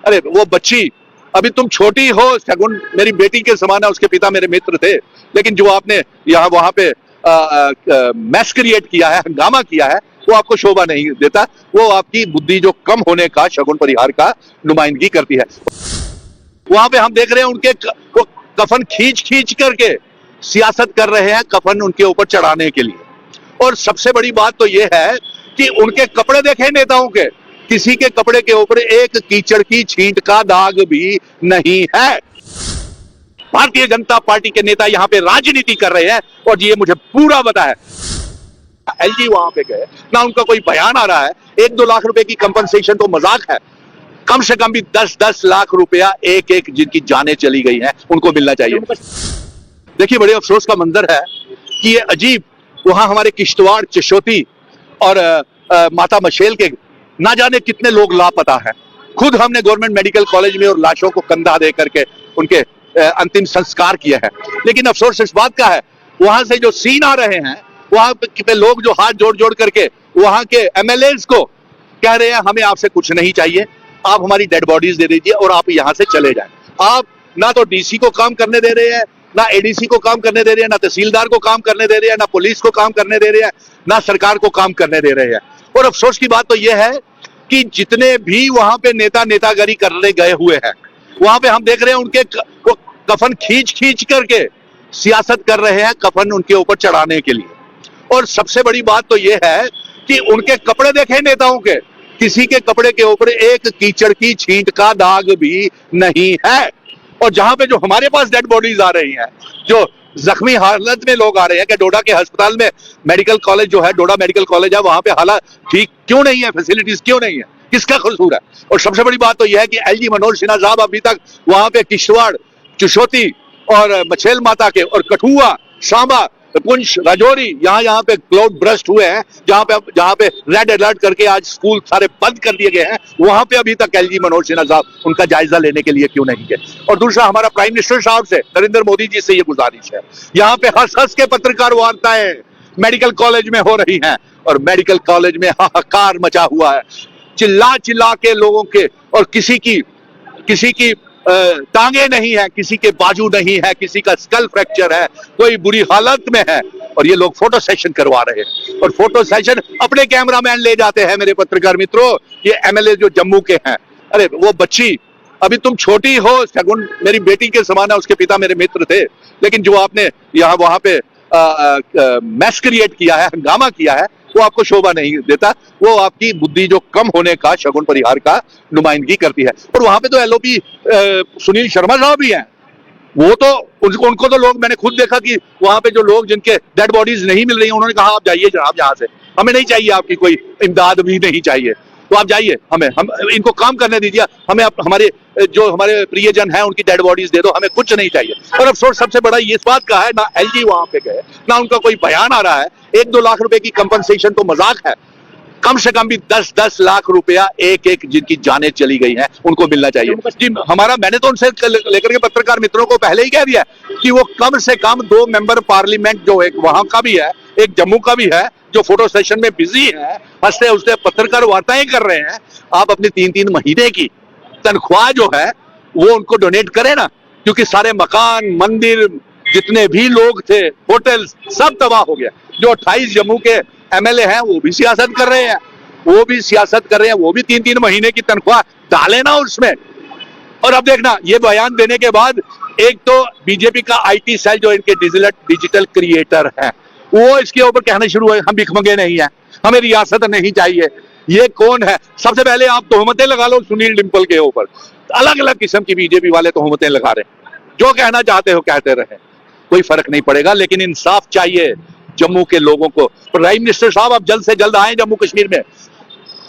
अरे वो बच्ची, अभी तुम छोटी हो, शगुन मेरी बेटी के समान है, उसके पिता मेरे मित्र थे, लेकिन जो आपने यहाँ वहां पे मैस क्रिएट किया है, हंगामा किया है, वो आपको शोभा नहीं देता। वो आपकी बुद्धि जो कम होने का, शगुन परिहार का नुमाइंदगी करती है। वहां पे हम देख रहे हैं उनके वो कफन खींच खींच करके सियासत कर रहे हैं, कफन उनके ऊपर चढ़ाने के लिए। और सबसे बड़ी बात तो ये है कि उनके कपड़े देखे नेताओं के, किसी के कपड़े के ऊपर एक कीचड़ की छींट का दाग भी नहीं है। भारतीय जनता पार्टी के नेता यहाँ पे राजनीति कर रहे हैं और ये मुझे पूरा पता है। एलजी वहां पे गए ना, उनका कोई बयान आ रहा है। 1-2 लाख रुपए की कंपनसेशन तो मजाक है, कम से कम भी 10-10 लाख रुपया एक एक जिनकी जानें चली गई हैं उनको मिलना चाहिए। देखिए, बड़े अफसोस का मंजर है कि ये अजीब, वहां हमारे किश्तवाड़, चशोती और माता मशेल के ना जाने कितने लोग लापता हैं। खुद हमने गवर्नमेंट मेडिकल कॉलेज में और लाशों को कंधा दे करके उनके अंतिम संस्कार किए हैं। लेकिन अफसोस इस बात का है, वहां से जो सीन आ रहे हैं, वहां पे लोग जो हाथ जोड़ जोड़ करके वहां के एमएलएज को कह रहे हैं हमें आपसे कुछ नहीं चाहिए, आप हमारी डेड बॉडीज दे दीजिए और आप यहां से चले जाएं। आप ना तो डीसी को काम करने दे रहे हैं, ना एडीसी को काम करने दे रहे हैं, ना तहसीलदार को काम करने दे रहे हैं, ना पुलिस को काम करने दे रहे हैं, ना सरकार को काम करने दे रहे हैं। और अफसोस की बात तो यह है कि जितने भी वहां पे नेतागिरी करने गए हुए हैं, वहां पे हम देख रहे हैं उनके कफन खींच खींच करके सियासत कर रहे हैं, कफन उनके ऊपर चढ़ाने के लिए। और सबसे बड़ी बात तो यह है कि उनके कपड़े देखे नेताओं के, किसी के कपड़े के ऊपर एक कीचड़ की छींट का दाग भी नहीं है। और जहां पे जो हमारे पास डेड बॉडीज आ रही हैं, जो जख्मी हालत में लोग आ रहे हैं कि डोडा के अस्पताल में, मेडिकल कॉलेज जो है, डोडा मेडिकल कॉलेज है, वहां पे हालात ठीक क्यों नहीं है, फैसिलिटीज क्यों नहीं है, किसका कसूर है? और सबसे बड़ी बात तो यह है कि एलजी मनोज सिन्हा साहब अभी तक वहां पे किश्तवाड़, चुशोती और मछेल माता के और कठुआ, सांबा, पुंछ, राजौरी, यहाँ पे क्लाउड ब्रस्ट हुए हैं, जहां पे रेड अलर्ट करके आज स्कूल सारे बंद कर दिए गए हैं, वहां पे अभी तक एलजी मनोज सिन्हा साहब उनका जायजा लेने के लिए क्यों नहीं गए? और दूसरा, हमारा प्राइम मिनिस्टर साहब से, नरेंद्र मोदी जी से ये गुजारिश है, यहाँ पे हंस हंस के पत्रकार वार्ताएं मेडिकल कॉलेज में हो रही हैं और मेडिकल कॉलेज में हाहाकार मचा हुआ है, चिल्ला चिल्ला के लोगों के, और किसी की टांगे नहीं है, किसी के बाजू नहीं है, किसी का स्कल फ्रैक्चर है, कोई बुरी हालत में है, और ये लोग फोटो सेशन करवा रहे हैं। और फोटो सेशन अपने कैमरामैन ले जाते हैं। मेरे पत्रकार मित्रों, ये एमएलए जो जम्मू के हैं, अरे वो बच्ची, अभी तुम छोटी हो, शगुन मेरी बेटी के समान है, उसके पिता मेरे मित्र थे, लेकिन जो आपने यहाँ वहां पे मैस क्रिएट किया है, हंगामा किया है, वो आपको शोभा नहीं देता। वो आपकी बुद्धि जो कम होने का, शगुन परिहार का नुमाइंदगी करती है। और वहां पे तो एलओपी सुनील शर्मा साहब भी हैं, वो तो उनको तो लोग, मैंने खुद देखा कि वहां पे जो लोग जिनके डेड बॉडीज नहीं मिल रही, उन्होंने कहा आप जाइए जनाब यहाँ से, हमें नहीं चाहिए आपकी कोई इमदाद भी नहीं चाहिए, तो आप जाइए, हम इनको काम करने दीजिए, हमें हमारे जो हमारे प्रियजन हैं उनकी डेड बॉडीज दे दो, हमें कुछ नहीं चाहिए। और अफसोस सबसे बड़ा ये इस बात का है, ना एलजी वहां पे गए, ना उनका कोई बयान आ रहा है। 1-2 लाख रुपए की कंपनसेशन तो मजाक है, कम से कम भी 10-10 लाख रुपया एक एक जिनकी जानें चली गई हैं उनको मिलना चाहिए। जी, मैंने तो उनसे लेकर के पत्रकार मित्रों को पहले ही कह दिया कि वो कम से कम 2 मेंबर पार्लियामेंट, जो एक वहां का भी है, एक जम्मू का भी है, जो फोटो सेशन में बिजी है, हंसते हंसते पत्रकार वार्ताएं कर रहे हैं, आप अपनी 3-3 महीने की तनख्वाह जो है वो उनको डोनेट करें ना, क्योंकि सारे मकान, मंदिर, जितने भी लोग थे, होटल, सब तबाह हो गया। जो 28 जम्मू के एमएलए हैं वो भी सियासत कर रहे हैं, वो भी 3-3 महीने की तनख्वाह डाले ना उसमें। और अब देखना, ये बयान देने के बाद एक तो बीजेपी का आईटी सेल, जो इनके डिजिटल क्रिएटर है, वो इसके ऊपर कहना शुरू हुए हम भिखमंगे नहीं है, हमें रियासत नहीं चाहिए। ये कौन है? सबसे पहले आप तोहमतें लगा लो सुनील डिंपल के ऊपर, अलग अलग किस्म की बीजेपी वाले तोहमतें लगा रहे हैं, जो कहना चाहते हो कहते रहे, कोई फर्क नहीं पड़ेगा। लेकिन इंसाफ चाहिए जम्मू के लोगों को। प्राइम मिनिस्टर साहब अब जल्द से जल्द आए जम्मू कश्मीर में,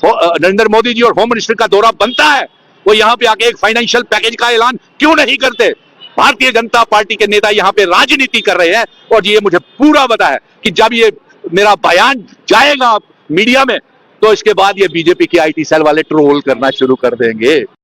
नरेंद्र मोदी जी और होम मिनिस्टर का दौरा बनता है, वो यहाँ पे आके एक फाइनेंशियल पैकेज का ऐलान क्यों नहीं करते? भारतीय जनता पार्टी के नेता यहाँ पे राजनीति कर रहे हैं और ये मुझे पूरा पता है कि जब ये मेरा बयान जाएगा मीडिया में, तो इसके बाद ये बीजेपी की आईटी सेल वाले ट्रोल करना शुरू कर देंगे।